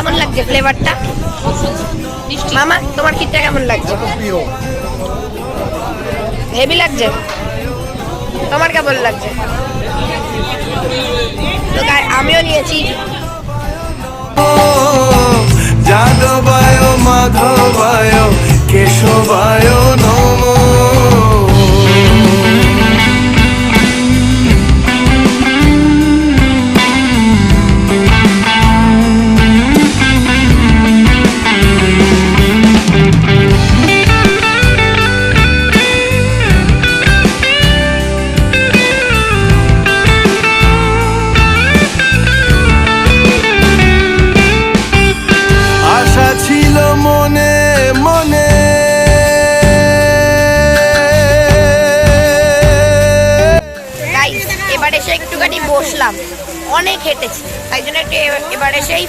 কেমন লাগছে ফ্লেভারটা? মামা তোমার খিরটা কেমন লাগছে? হেভি লাগছে। তোমার কেমন লাগছে? তো আমিও নিয়েছি। যাদবায় মাধবায় কেশবায় নমঃ। ছিল মনে মনে গাইস এবারে এসে একটুখানি বসলাম, অনেক হেঁটেছি তাই জন্য একটু এবারে সেই